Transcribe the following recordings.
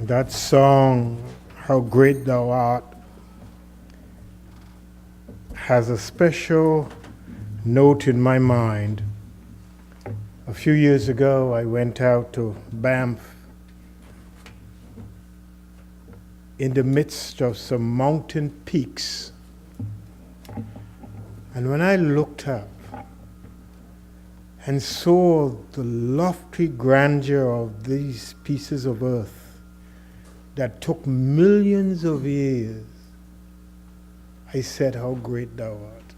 That song, How Great Thou Art, has a special note in my mind. A few years ago, I went out to Banff in the midst of some mountain peaks. And when I looked up and saw the lofty grandeur of these pieces of earth that took millions of years, I said, how great thou art.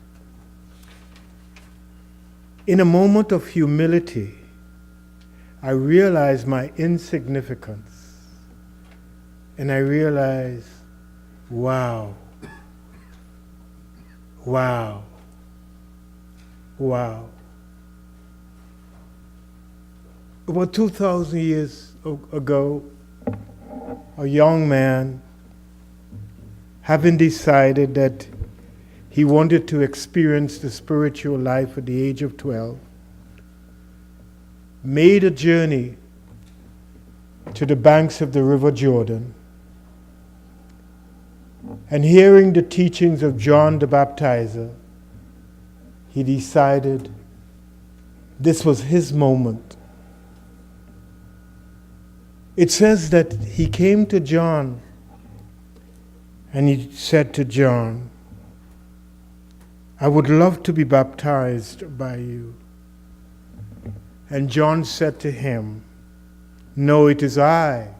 In a moment of humility, I realized my insignificance. And I realized, wow, wow, wow. About 2,000 years ago, a young man, having decided that he wanted to experience the spiritual life at the age of 12, made a journey to the banks of the River Jordan, and hearing the teachings of John the Baptizer, he decided this was his moment. It says that he came to John and he said to John, I would love to be baptized by you. And John said to him, no, it is I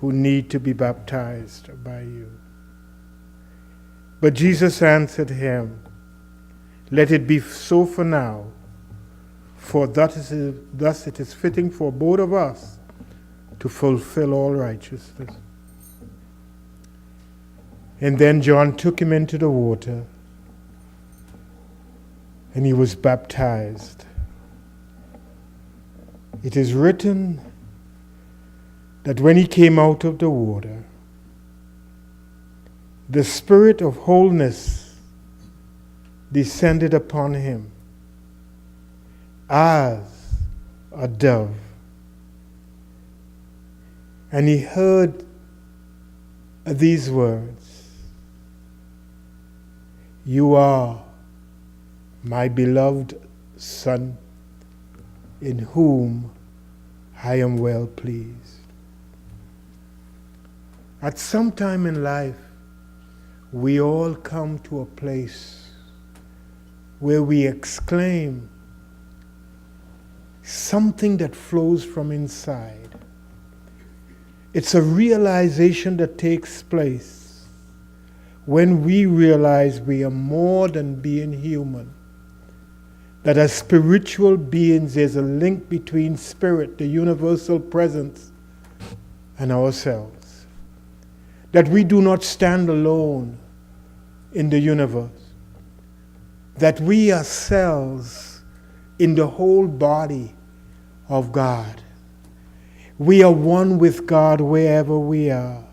who need to be baptized by you. But Jesus answered him, let it be so for now, for thus it is fitting for both of us to fulfill all righteousness. And then John took him into the water, and he was baptized. It is written that when he came out of the water, the spirit of wholeness descended upon him as a dove. And he heard these words, you are my beloved Son, in whom I am well pleased. At some time in life, we all come to a place where we exclaim something that flows from inside. It's a realization that takes place when we realize we are more than being human. That as spiritual beings, there's a link between spirit, the universal presence, and ourselves. That we do not stand alone in the universe. That we are cells in the whole body of God. We are one with God wherever we are.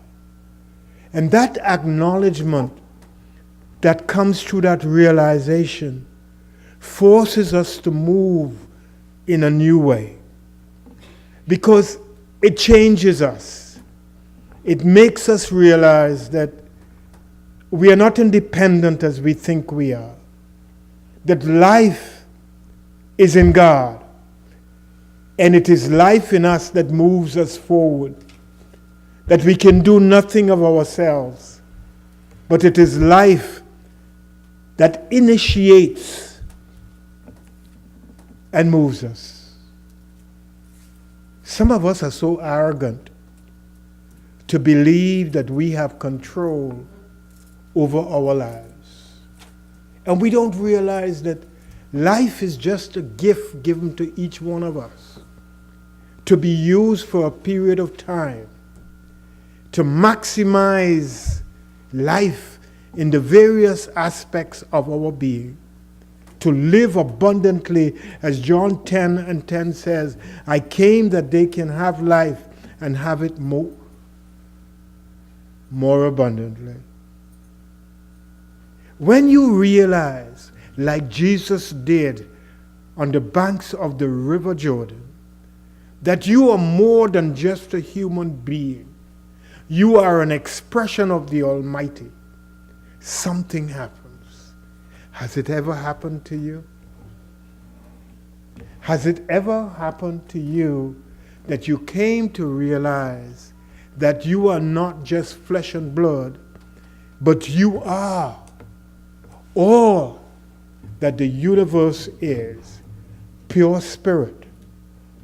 And that acknowledgement that comes through that realization forces us to move in a new way. Because it changes us. It makes us realize that we are not independent as we think we are. That life is in God. And it is life in us that moves us forward. That we can do nothing of ourselves. But it is life that initiates and moves us. Some of us are so arrogant to believe that we have control over our lives. And we don't realize that life is just a gift given to each one of us to be used for a period of time, to maximize life in the various aspects of our being, to live abundantly, as John 10:10 says, I came that they can have life and have it more abundantly. When you realize, like Jesus did on the banks of the River Jordan, that you are more than just a human being. You are an expression of the Almighty. Something happens. Has it ever happened to you? Has it ever happened to you that you came to realize that you are not just flesh and blood, but you are all that the universe is? Pure spirit,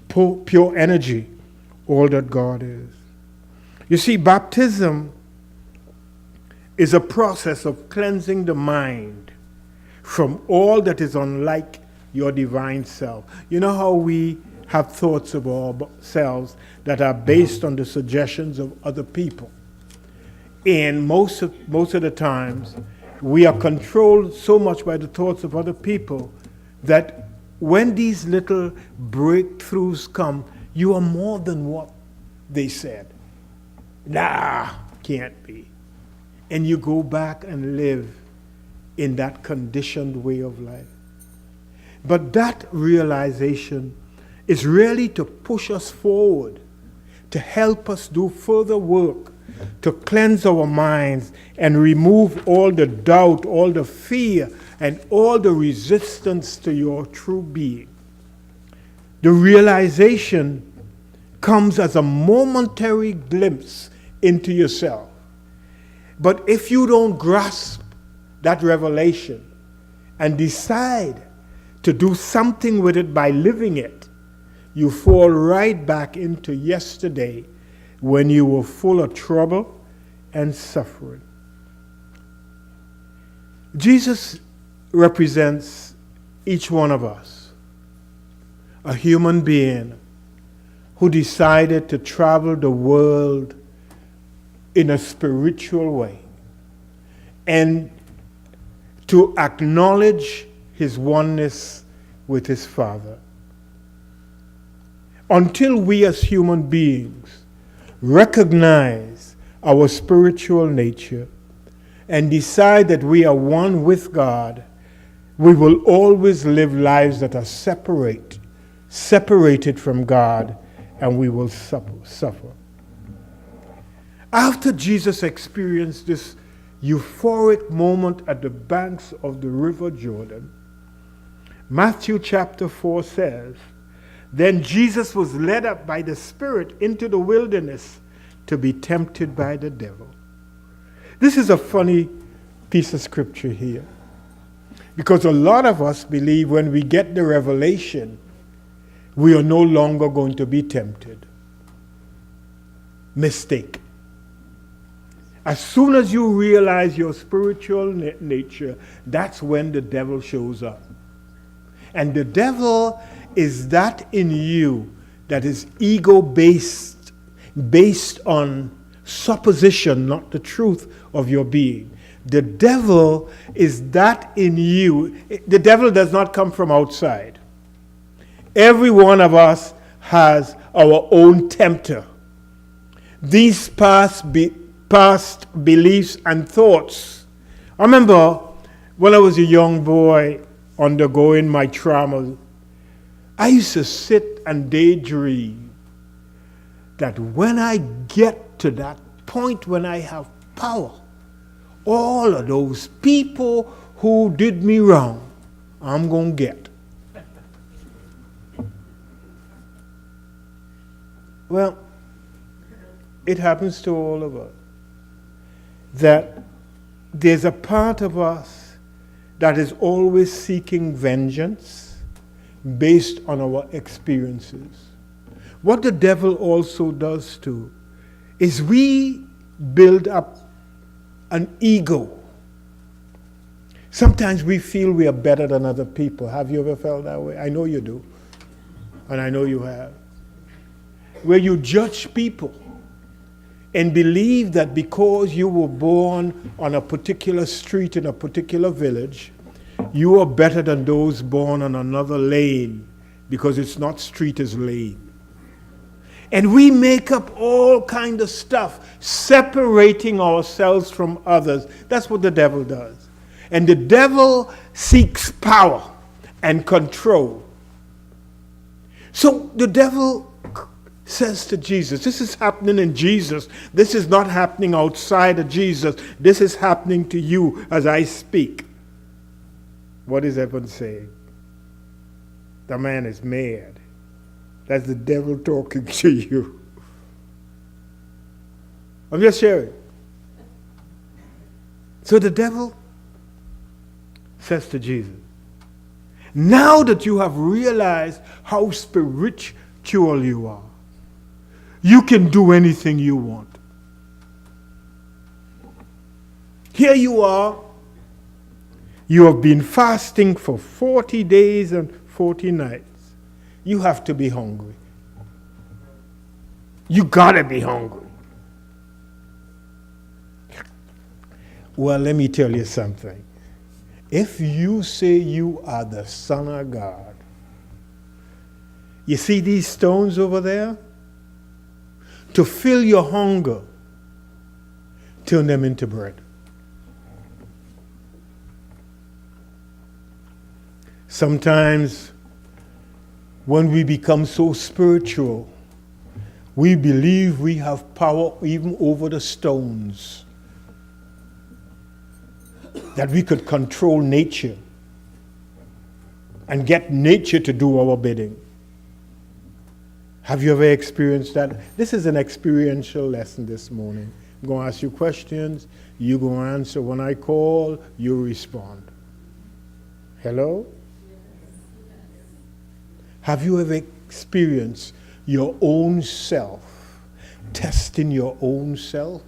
pure energy, all that God is. You see, baptism is a process of cleansing the mind from all that is unlike your divine self. You know how we have thoughts of ourselves that are based on the suggestions of other people. And most of the times, we are controlled so much by the thoughts of other people that when these little breakthroughs come, you are more than what they said. Nah, can't be. And you go back and live in that conditioned way of life. But that realization is really to push us forward, to help us do further work, to cleanse our minds and remove all the doubt, all the fear, and all the resistance to your true being. The realization comes as a momentary glimpse into yourself. But if you don't grasp that revelation and decide to do something with it by living it, you fall right back into yesterday when you were full of trouble and suffering. Jesus represents each one of us, a human being who decided to travel the world in a spiritual way and to acknowledge his oneness with his Father. Until we as human beings recognize our spiritual nature and decide that we are one with God, we will always live lives that are separated from God, and we will suffer. After Jesus experienced this euphoric moment at the banks of the river Jordan, Matthew chapter 4 says, "Then Jesus was led up by the Spirit into the wilderness to be tempted by the devil." This is a funny piece of scripture here, because a lot of us believe when we get the revelation, we are no longer going to be tempted. Mistake. As soon as you realize your spiritual nature, that's when the devil shows up. And the devil is that in you that is ego-based, based on supposition, not the truth of your being. The devil is that in you. The devil does not come from outside. Every one of us has our own tempter. These past beliefs and thoughts. I remember when I was a young boy undergoing my trauma, I used to sit and daydream that when I get to that point when I have power, all of those people who did me wrong, I'm going to get. Well, it happens to all of us that there's a part of us that is always seeking vengeance based on our experiences. What the devil also does too is we build up an ego. Sometimes we feel we are better than other people. Have you ever felt that way? I know you do. And I know you have. Where you judge people and believe that because you were born on a particular street in a particular village, you are better than those born on another lane, because it's not street, it's lane. And we make up all kind of stuff, separating ourselves from others. That's what the devil does. And the devil seeks power and control. So the devil says to Jesus, this is happening in Jesus. This is not happening outside of Jesus. This is happening to you as I speak. What is heaven saying? The man is mad. That's the devil talking to you. I'm just sharing. So the devil says to Jesus, now that you have realized how spiritual you are, you can do anything you want. Here you are. You have been fasting for 40 days and 40 nights. You have to be hungry. You gotta be hungry. Well, let me tell you something. If you say you are the Son of God, you see these stones over there? To fill your hunger, turn them into bread. Sometimes when we become so spiritual, we believe we have power even over the stones, that we could control nature and get nature to do our bidding. Have you ever experienced that? This is an experiential lesson this morning. I'm going to ask you questions. You're going to answer. When I call, you respond. Hello? Have you ever experienced your own self, testing your own self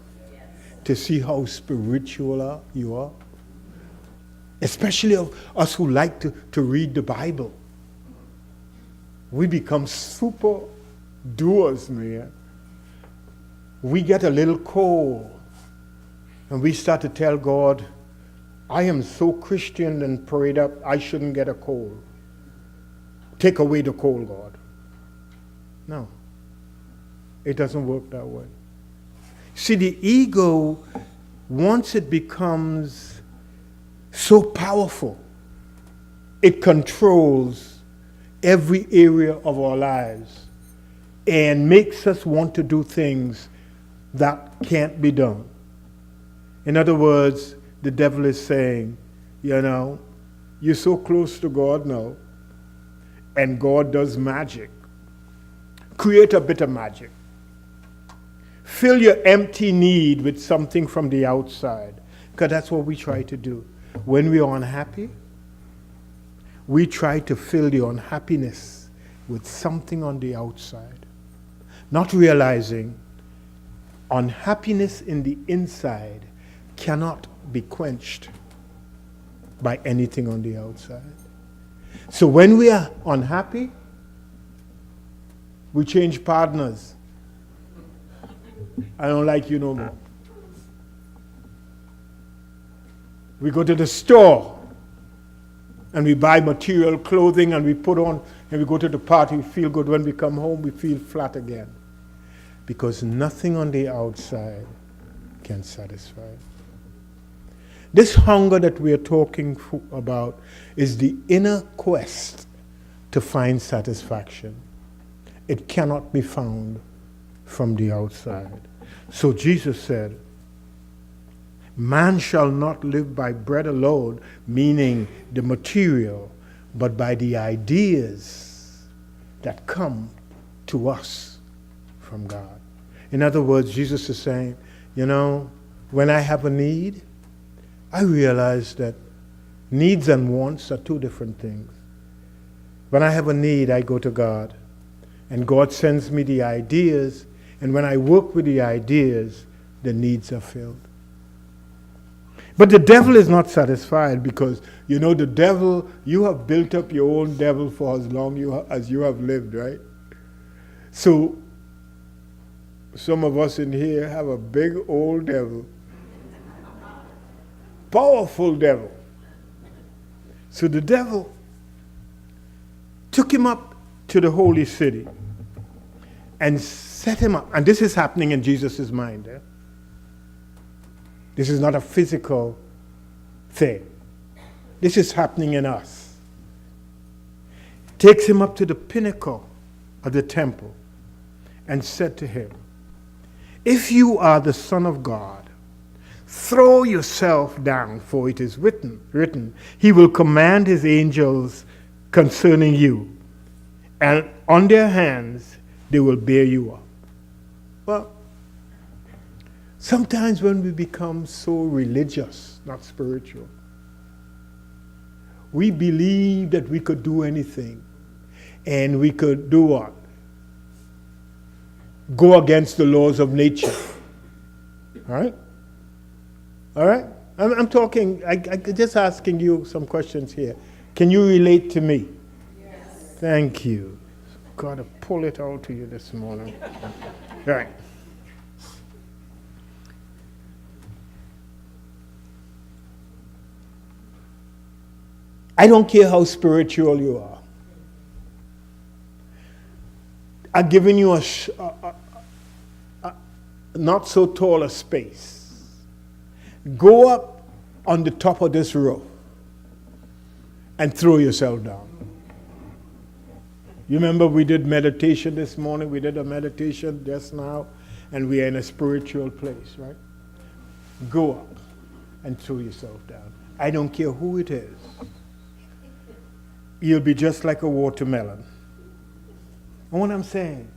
to see how spiritual you are? Especially of us who like to read the Bible. We become super doers, man. We get a little cold and we start to tell God, I am so Christian and prayed up, I shouldn't get a cold. Take away the cold, God. No. It doesn't work that way. See, the ego, once it becomes so powerful, it controls every area of our lives and makes us want to do things that can't be done. In other words, the devil is saying, you're so close to God now, and God does magic. Create a bit of magic. Fill your empty need with something from the outside, because that's what we try to do. When we are unhappy, we try to fill the unhappiness with something on the outside, not realizing unhappiness in the inside cannot be quenched by anything on the outside. So when we are unhappy, we change partners. I don't like you no more. We go to the store and we buy material clothing and we put on, and we go to the party, we feel good. When we come home, we feel flat again. Because nothing on the outside can satisfy. This hunger that we are talking about is the inner quest to find satisfaction. It cannot be found from the outside. So Jesus said, man shall not live by bread alone, meaning the material, but by the ideas that come to us from God. In other words, Jesus is saying, when I have a need, I realize that needs and wants are two different things. When I have a need, I go to God, and God sends me the ideas, and when I work with the ideas, the needs are filled. But the devil is not satisfied, because the devil, you have built up your own devil for as long as you have lived, right? So some of us in here have a big old devil. Powerful devil. So the devil took him up to the holy city and set him up. And this is happening in Jesus' mind. This is not a physical thing. This is happening in us. Takes him up to the pinnacle of the temple and said to him, "If you are the Son of God, throw yourself down, for it is written, He will command His angels concerning you, and on their hands they will bear you up." Well, sometimes when we become so religious, not spiritual, we believe that we could do anything, and we could do what? Go against the laws of nature. All right? All right? I'm talking, I just asking you some questions here. Can you relate to me? Yes. Thank you. Got to pull it out to you this morning. All right. I don't care how spiritual you are. I've given you a not so tall a space. Go up on the top of this row and throw yourself down. You remember we did meditation this morning? We did a meditation just now, and we are in a spiritual place, right? Go up and throw yourself down. I don't care who it is. You'll be just like a watermelon. And what I'm saying,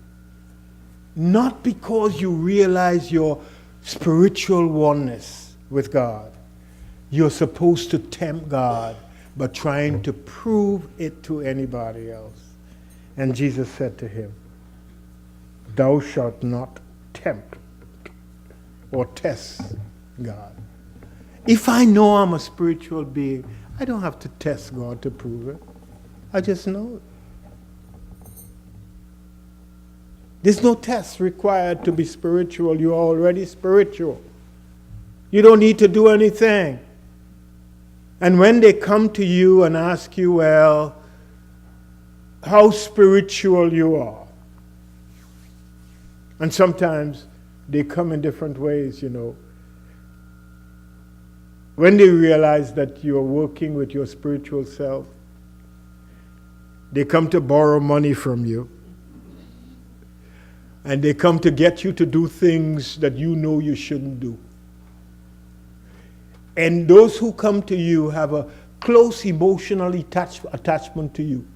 not because you realize your spiritual oneness with God, you're supposed to tempt God, but trying to prove it to anybody else. And Jesus said to him, "Thou shalt not tempt or test God." If I know I'm a spiritual being, I don't have to test God to prove it. I just know it. There's no test required to be spiritual. You're already spiritual. You don't need to do anything. And when they come to you and ask you, well, how spiritual you are. And sometimes they come in different ways, you know. When they realize that you're working with your spiritual self, they come to borrow money from you. And they come to get you to do things that you know you shouldn't do. And those who come to you have a close emotional attachment to you.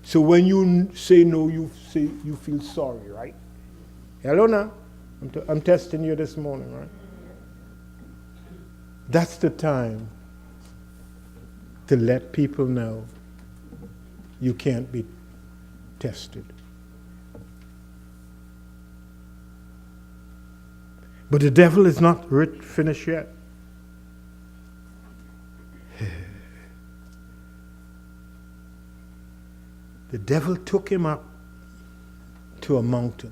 So when you say no, you feel sorry, right? Hello now. I'm testing you this morning, right? That's the time to let people know you can't be tested. But the devil is not finished yet. The devil took him up to a mountain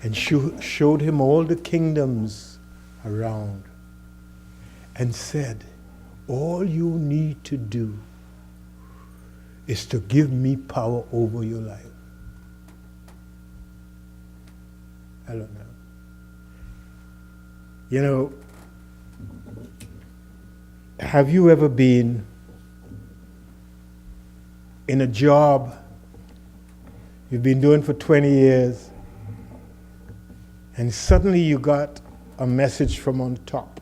and showed him all the kingdoms around and said, all you need to do is to give me power over your life. I don't know. You know, have you ever been in a job you've been doing for 20 years and suddenly you got a message from on top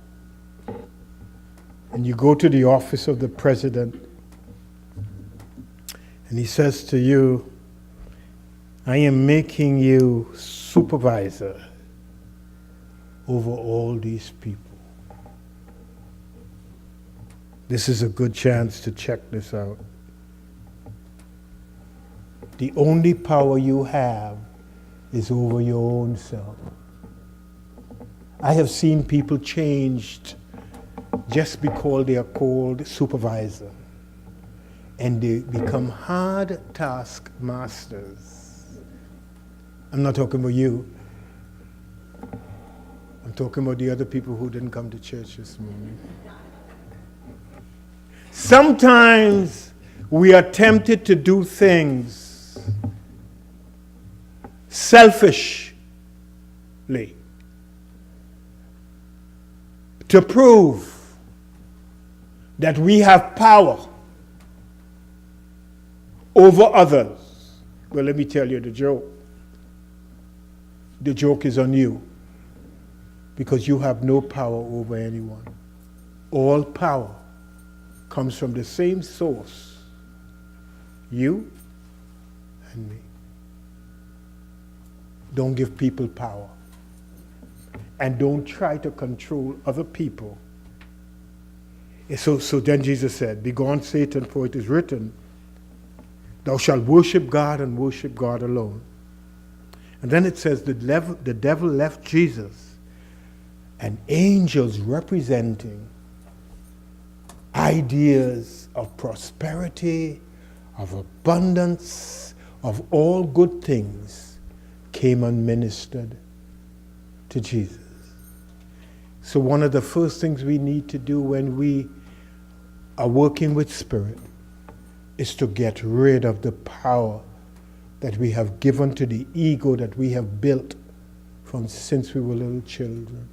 and you go to the office of the president and he says to you, I am making you supervisor over all these people. This is a good chance to check this out. The only power you have is over your own self. I have seen people changed just because they are called supervisor. And they become hard task masters. I'm not talking about you. I'm talking about the other people who didn't come to church this morning. Sometimes we are tempted to do things selfishly to prove that we have power over others Well, let me tell you the joke. The joke is on you, because you have no power over anyone. All power comes from the same source, you and me. Don't give people power. And don't try to control other people. So then Jesus said, "Begone, Satan, for it is written, thou shalt worship God and worship God alone." And then it says the devil left Jesus, and angels representing ideas of prosperity, of abundance, of all good things came and ministered to Jesus. So one of the first things we need to do when we are working with Spirit is to get rid of the power that we have given to the ego that we have built from since we were little children.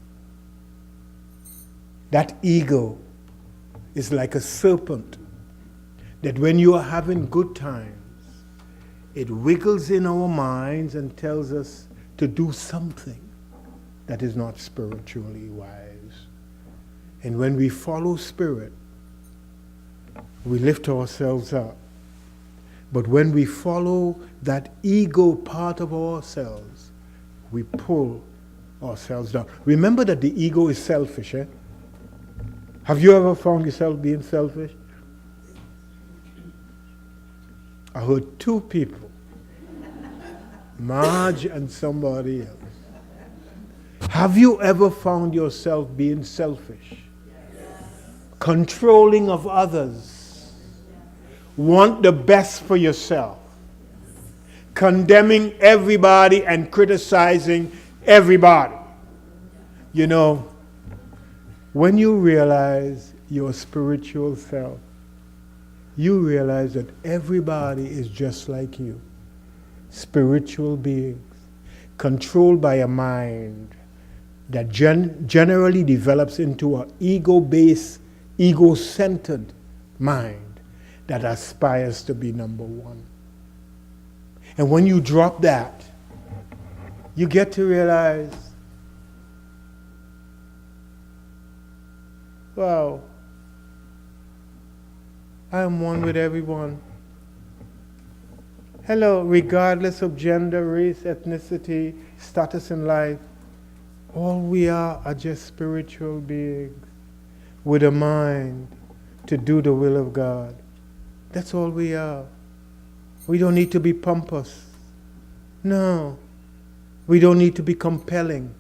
That ego is like a serpent that when you are having good times, it wiggles in our minds and tells us to do something that is not spiritually wise. And when we follow Spirit, we lift ourselves up. But when we follow that ego part of ourselves, we pull ourselves down. Remember that the ego is selfish, eh? Have you ever found yourself being selfish? I heard two people, Marge and somebody else. Have you ever found yourself being selfish? Yes. Controlling of others? Want the best for yourself? Condemning everybody and criticizing everybody? You know, when you realize your spiritual self, you realize that everybody is just like you. Spiritual beings, controlled by a mind that generally develops into an ego-based, ego-centered mind that aspires to be number one. And when you drop that, you get to realize, wow, I am one with everyone. Hello, regardless of gender, race, ethnicity, status in life, all we are just spiritual beings with a mind to do the will of God. That's all we are. We don't need to be pompous. No. We don't need to be compelling.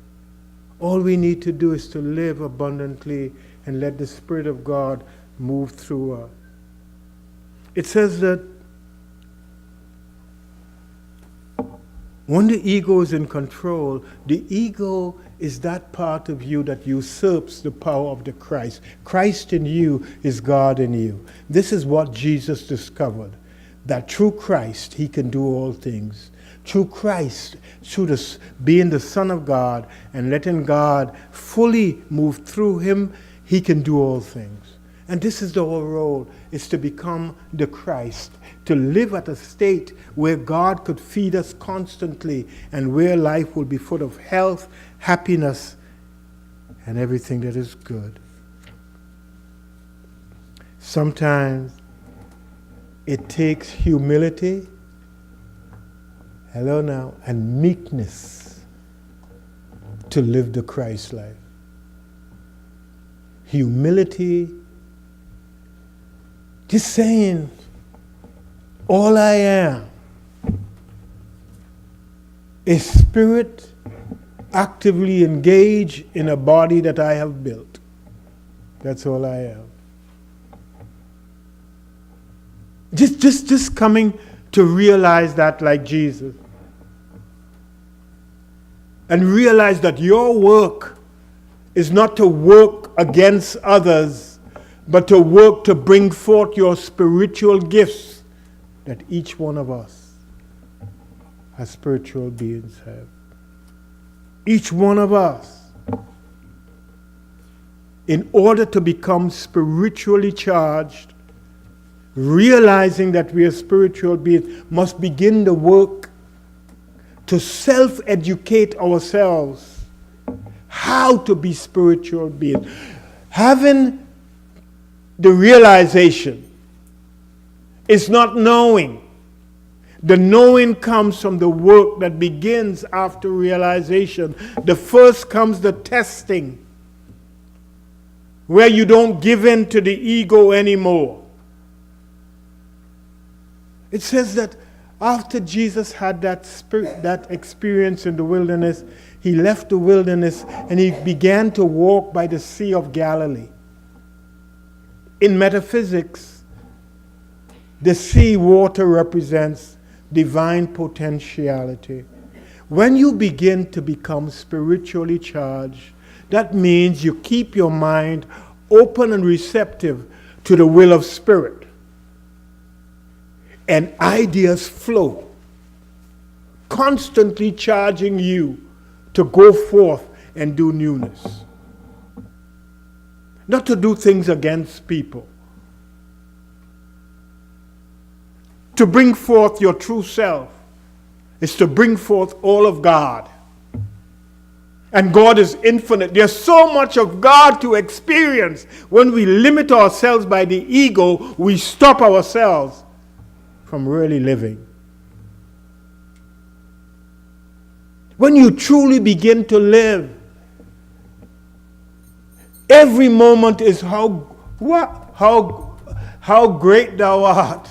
All we need to do is to live abundantly and let the Spirit of God move through us. It says that when the ego is in control, the ego is that part of you that usurps the power of the Christ. Christ in you is God in you. This is what Jesus discovered, that through Christ he can do all things. Through Christ, through being the Son of God and letting God fully move through him, he can do all things. And this is the whole role, is to become the Christ, to live at a state where God could feed us constantly and where life will be full of health, happiness, and everything that is good. Sometimes it takes humility, hello now, and meekness to live the Christ life. Humility, just saying, all I am is spirit actively engaged in a body that I have built. That's all I am. Just coming to realize that like Jesus. And realize that your work is not to work against others, but to work to bring forth your spiritual gifts that each one of us as spiritual beings have. Each one of us, in order to become spiritually charged, realizing that we are spiritual beings, must begin the work to self-educate ourselves how to be spiritual beings. Having the realization is not knowing. The knowing comes from the work that begins after realization. The first comes the testing, where you don't give in to the ego anymore. It says that after Jesus had that experience in the wilderness, he left the wilderness and he began to walk by the Sea of Galilee. In metaphysics, the sea water represents divine potentiality. When you begin to become spiritually charged, that means you keep your mind open and receptive to the will of Spirit. And ideas flow, constantly charging you to go forth and do newness. Not to do things against people. To bring forth your true self is to bring forth all of God. And God is infinite. There's so much of God to experience. When we limit ourselves by the ego, we stop ourselves from really living. When you truly begin to live, every moment is how great thou art.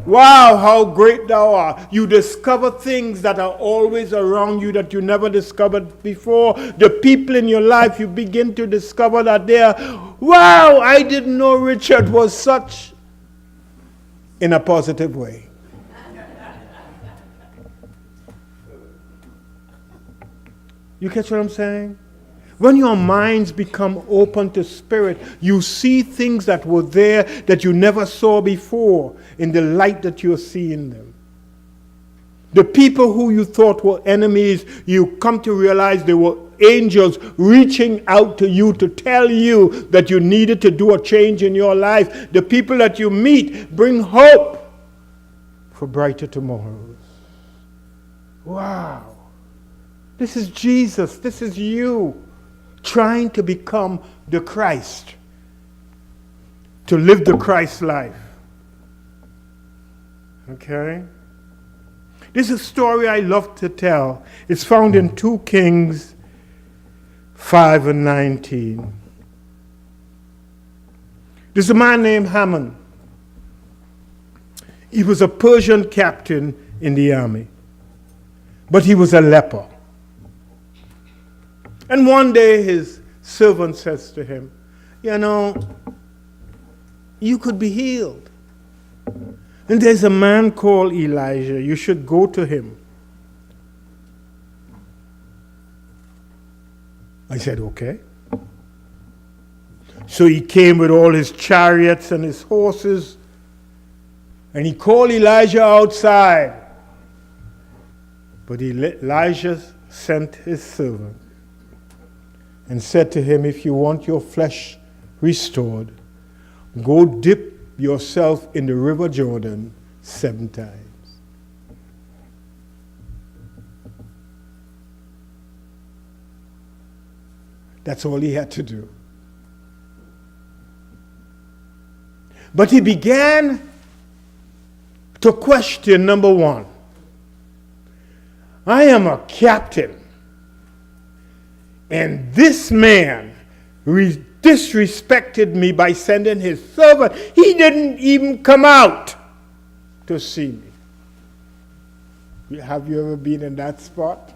Wow, how great thou art. You discover things that are always around you that you never discovered before. The people in your life, you begin to discover that they are, wow, I didn't know Richard was such, in a positive way. You catch what I'm saying? When your minds become open to Spirit, you see things that were there that you never saw before in the light that you're seeing them. The people who you thought were enemies, you come to realize they were angels reaching out to you to tell you that you needed to do a change in your life. The people that you meet bring hope for brighter tomorrows. Wow. This is Jesus. This is you. Trying to become the Christ, to live the Christ life. Okay? This is a story I love to tell. It's found in 2 Kings 5:19. There's a man named Haman. He was a Persian captain in the army, but he was a leper. And one day his servant says to him, you know, you could be healed. And there's a man called Elijah. You should go to him. I said, okay. So he came with all his chariots and his horses, and he called Elijah outside. But Elijah sent his servant and said to him, if you want your flesh restored, go dip yourself in the river Jordan 7 times. That's all he had to do. But he began to question, number one, I am a captain. And this man disrespected me by sending his servant. He didn't even come out to see me. Have you ever been in that spot?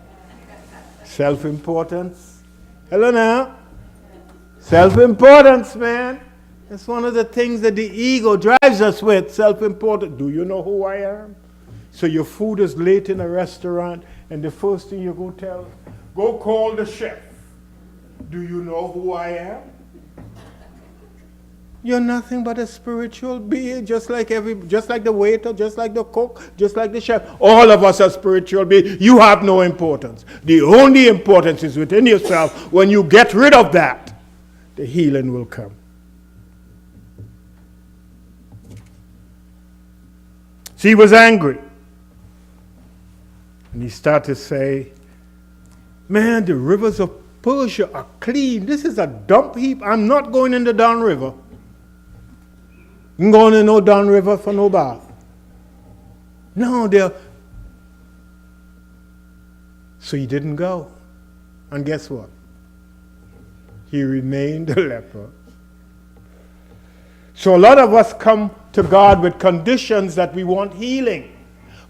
Self-importance. Hello now. Self-importance, man. That's one of the things that the ego drives us with. Self-importance. Do you know who I am? So your food is late in a restaurant, and the first thing you go call the chef. Do you know who I am? You're nothing but a spiritual being, just like the waiter, just like the cook, just like the chef. All of us are spiritual beings. You have no importance. The only importance is within yourself. When you get rid of that, the healing will come. So he was angry. And he started to say, man, the rivers of Persia are clean. This is a dump heap. I'm not going in the down river. I'm going in no down river for no bath. No, they're... So he didn't go. And guess what? He remained a leper. So a lot of us come to God with conditions that we want healing.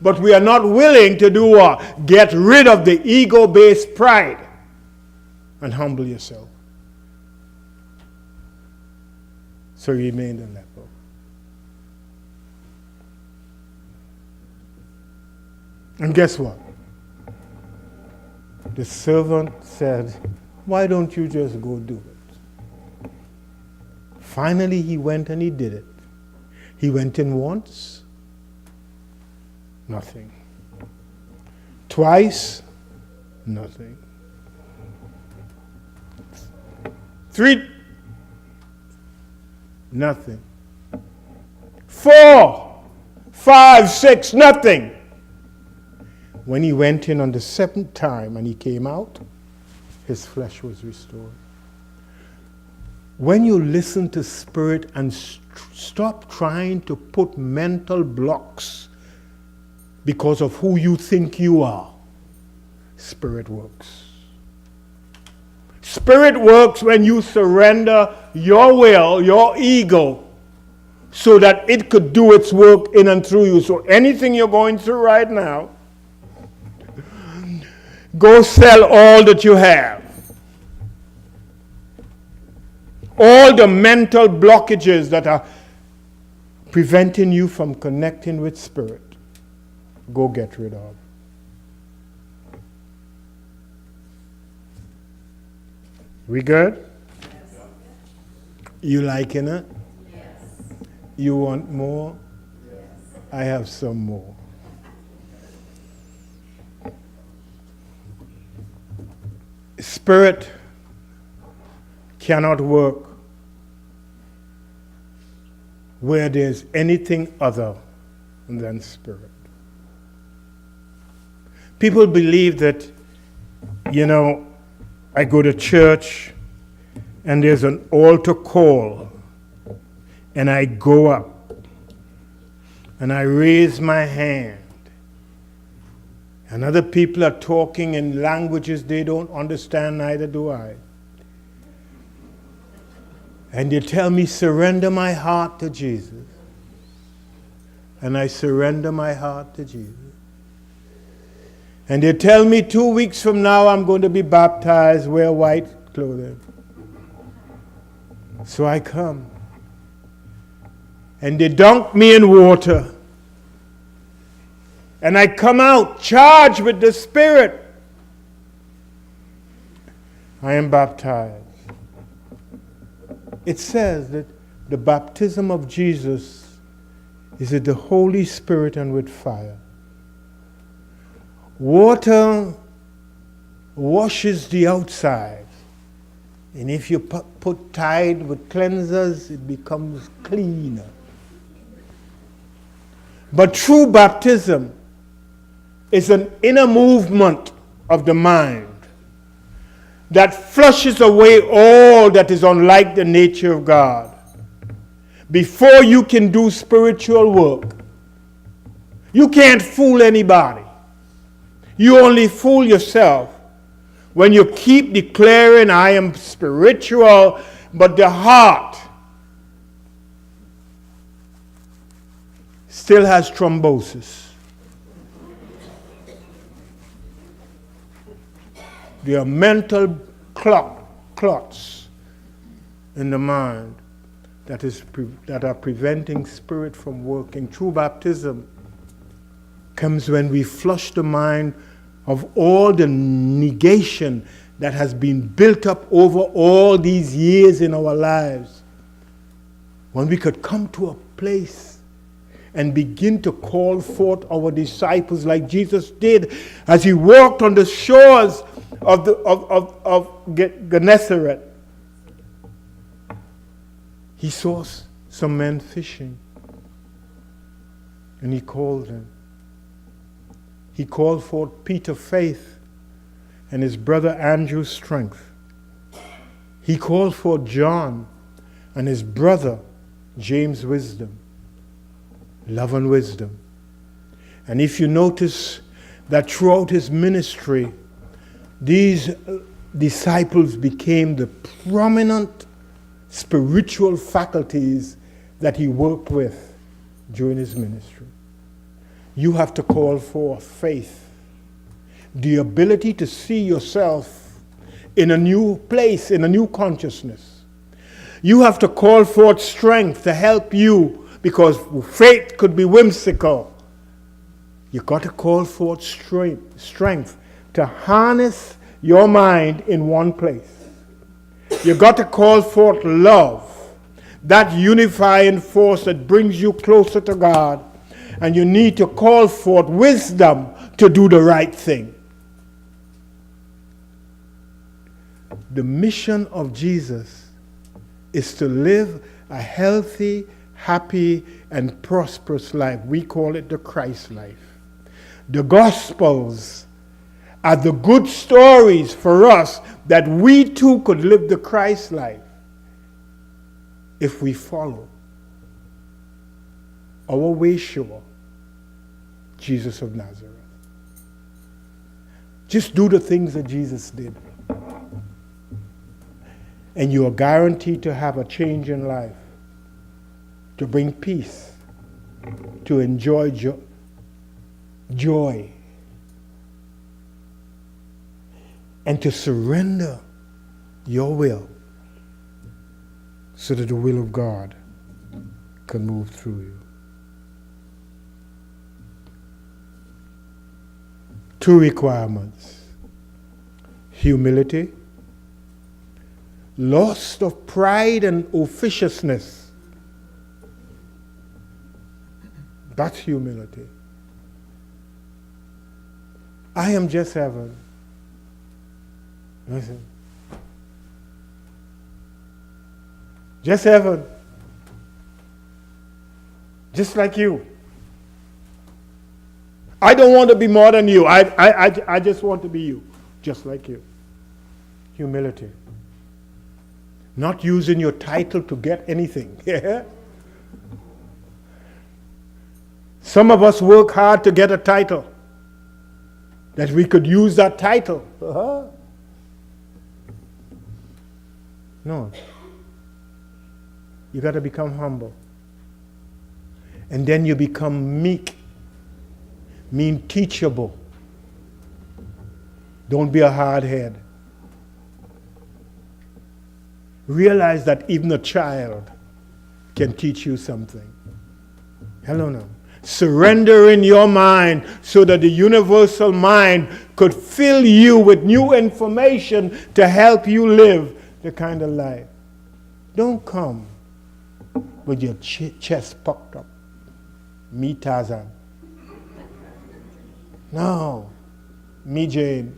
But we are not willing to do what? Get rid of the ego-based pride and humble yourself. So he remained a leper. And guess what? The servant said, why don't you just go do it? Finally, he went and he did it. He went in once, nothing. Twice, nothing. 3, nothing. 4, 5, 6, nothing. When he went in on the 7th time and he came out, his flesh was restored. When you listen to Spirit and stop trying to put mental blocks because of who you think you are, Spirit works. Spirit works when you surrender your will, your ego, so that it could do its work in and through you. So anything you're going through right now, go sell all that you have. All the mental blockages that are preventing you from connecting with Spirit, go get rid of. We good? Yes. You liking it? Yes. You want more? Yes. I have some more. Spirit cannot work where there's anything other than Spirit. People believe that, I go to church and there's an altar call and I go up and I raise my hand and other people are talking in languages they don't understand, neither do I. And they tell me, surrender my heart to Jesus. And I surrender my heart to Jesus. And they tell me 2 weeks from now I'm going to be baptized, wear white clothing. So I come. And they dunk me in water. And I come out charged with the Spirit. I am baptized. It says that the baptism of Jesus is with the Holy Spirit and with fire. Water washes the outside. And if you put Tide with cleansers, it becomes cleaner. But true baptism is an inner movement of the mind that flushes away all that is unlike the nature of God. Before you can do spiritual work, you can't fool anybody. You only fool yourself when you keep declaring, I am spiritual, but the heart still has thrombosis. There are mental clots in the mind that are preventing Spirit from working. True baptism comes when we flush the mind of all the negation that has been built up over all these years in our lives. When we could come to a place and begin to call forth our disciples like Jesus did as he walked on the shores of Gennesaret. He saw some men fishing. And he called them. He called forth Peter faith and his brother Andrew strength. He called forth John and his brother James wisdom, love and wisdom. And if you notice that throughout his ministry, these disciples became the prominent spiritual faculties that he worked with during his ministry. You have to call forth faith, the ability to see yourself in a new place, in a new consciousness. You have to call forth strength to help you, because faith could be whimsical. You got to call forth strength to harness your mind in one place. You got to call forth love, that unifying force that brings you closer to God. And you need to call forth wisdom to do the right thing. The mission of Jesus is to live a healthy, happy, and prosperous life. We call it the Christ life. The Gospels are the good stories for us that we too could live the Christ life if we follow our way sure, Jesus of Nazareth. Just do the things that Jesus did. And you are guaranteed to have a change in life, to bring peace, to enjoy joy, and to surrender your will so that the will of God can move through you. 2 requirements: humility, loss of pride and officiousness. That's humility. I am just heaven. Listen. Just heaven. Just like you. I don't want to be more than you. I just want to be you. Just like you. Humility. Not using your title to get anything. Some of us work hard to get a title, that we could use that title. No. You got to become humble. And then you become meek, mean teachable. Don't be a hard head. Realize that even a child can teach you something. Hello now. Surrender in your mind so that the universal mind could fill you with new information to help you live the kind of life. Don't come with your chest puffed up. Me Tarzan. No. Me Jane.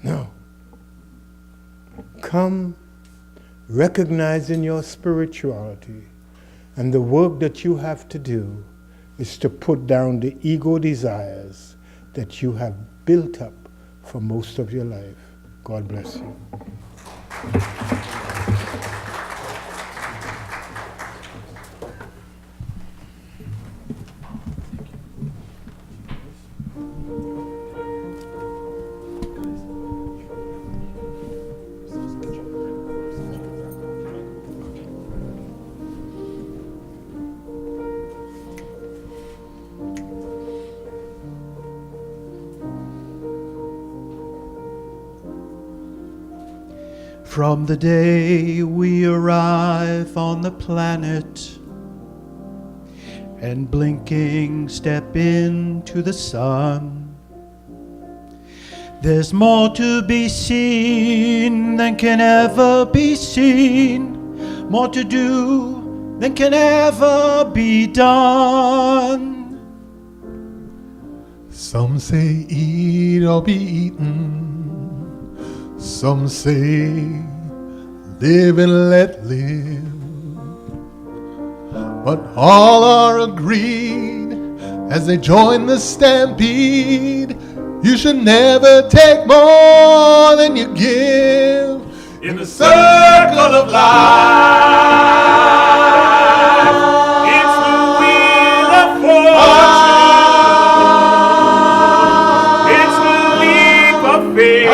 No. Come recognizing your spirituality, and the work that you have to do is to put down the ego desires that you have built up for most of your life. God bless you. From the day we arrive on the planet and blinking step into the sun, there's more to be seen than can ever be seen, more to do than can ever be done. Some say eat or be eaten, some say live and let live. But all are agreed as they join the stampede. You should never take more than you give. In the circle of life, it's the wheel of fortune. It's the leap of faith.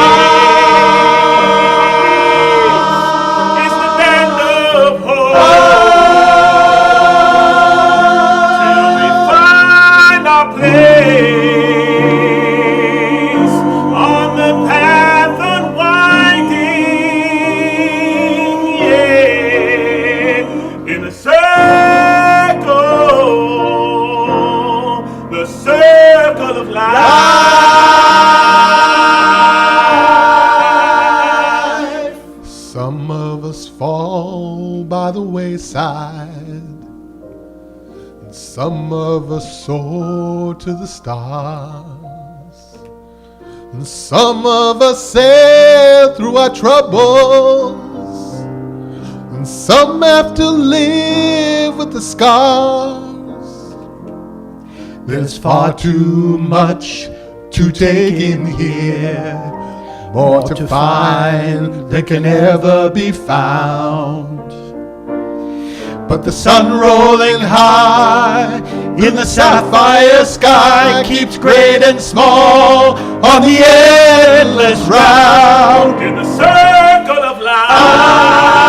It's the bend of hope. Till we find our place on the path unwinding. Yeah. In the circle of life. Some of us fall by the wayside, and some of us soar to the stars, and some of us sail through our troubles, and some have to live with the scars. There's far too much to take in here, more to find than can ever be found. But the sun rolling high in the sapphire sky keeps great and small on the endless round. In the circle of life.